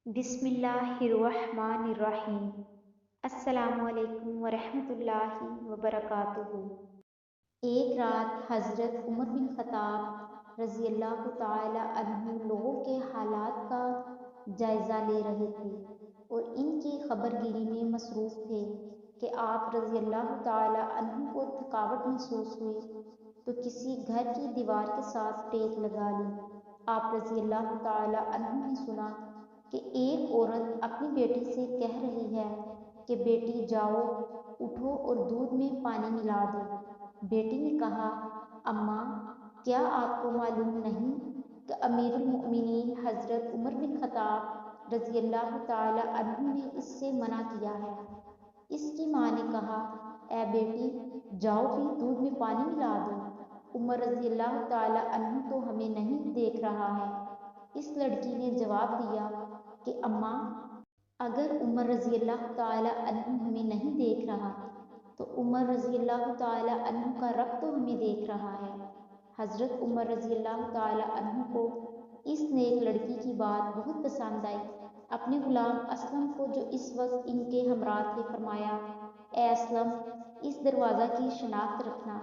बिस्मिल्लाहिर्रहमानिर्रहीम। अस्सलामु अलैकुम वरहमतुल्लाहि वबरकातुहू। एक रात हज़रत उमर बिन ख़त्ताब रज़ी अल्लाह ताला अन्हु लोगों के हालात का जायज़ा ले रहे थे और इनकी खबरगिरी में मसरूफ़ थे कि आप रज़ी अल्लाह ताला अन्हु को थकावट महसूस हुई तो किसी घर की दीवार के साथ टेक लगा ली। आप रज़ी अल्लाह ताला अन्हु ने सुना कि एक औरत अपनी बेटी से कह रही है कि बेटी जाओ, उठो और दूध में पानी मिला दो। बेटी ने कहा, अम्मा, क्या आपको मालूम नहीं कि अमीरुल मोमिनीन हज़रत उमर बिन ख़त्ताब रज़ी अल्लाह ताला अन्हु ने इससे मना किया है। इसकी माँ ने कहा, ए बेटी, जाओ भी दूध में पानी मिला दो। उमर रज़ी अल्लाह ताला अन्हु तो हमें नहीं देख रहा है। इस लड़की ने जवाब दिया कि अम्मा, अगर उमर रज़ी अल्लाह ताला अन्हु हमें नहीं देख रहा तो उमर रज़ी अल्लाह ताला अन्हु का रब तो हमें देख रहा है। हज़रत उमर रज़ी अल्लाह ताला अन्हु को इस नेक लड़की की बात बहुत पसंद आई। अपने गुलाम असलम को जो इस वक्त इनके हमरा थे फरमाया, ए असलम, इस दरवाज़ा की शनाख्त रखना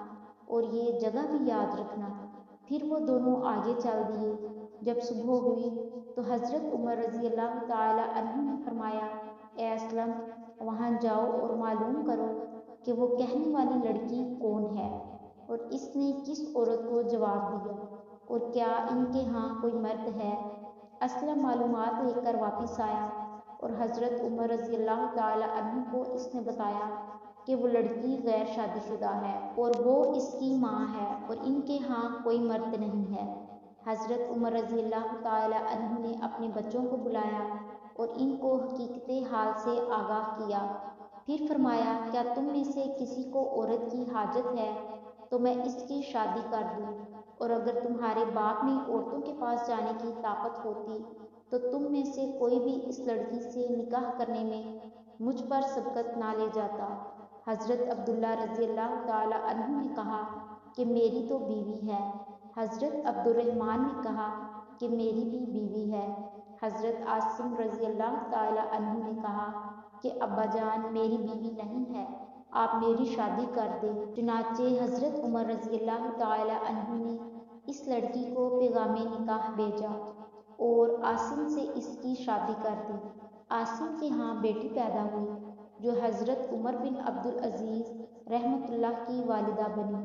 और ये जगह भी याद रखना। फिर वो दोनों आगे चल दिए। जब सुबह हुई तो हज़रत उमर रज़ी अल्लाह ताला अन्हु ने फरमाया, ए असलम, वहाँ जाओ और मालूम करो कि वो कहने वाली लड़की कौन है और इसने किस औरत को जवाब दिया और क्या इनके यहाँ कोई मर्द है। असलम मालूमात लेकर वापस आया और हज़रत उमर रज़ी अल्लाह ताला अन्हु को इसने बताया कि वो लड़की गैर शादीशुदा है और वो इसकी माँ है और इनके यहाँ कोई मर्द नहीं है। हज़रत उमर रज़ी अल्लाह ताला अन्हु ने अपने बच्चों को बुलाया और इनको हकीकत हाल से आगाह किया। फिर फरमाया, क्या तुम में से किसी को औरत की हाजत है तो मैं इसकी शादी कर दूँ, और अगर तुम्हारे बाप में औरतों के पास जाने की ताकत होती तो तुम में से कोई भी इस लड़की से निकाह करने में मुझ पर सबकत ना ले जाता। हज़रत अब्दुल्ला रज़ी अल्लाह ताला अन्हु ने कहा कि मेरी तो बीवी है। हज़रत अब्दुर्रहमान ने कहा कि मेरी भी बीवी है। हज़रत आसिम रज़ी अल्लाह ताला अन्हु ने कहा कि अब्बा जान, मेरी बीवी नहीं है, आप मेरी शादी कर दें। चुनाचे हज़रत उमर रज़ी अल्लाह ताला अन्हु ने इस लड़की को पैगामे निकाह भेजा और आसिम से इसकी शादी कर दी। आसिम के यहाँ बेटी पैदा हुई जो हज़रत उमर बिन अब्दुल अज़ीज़ रहमतुल्लाह की वालिदा बनी।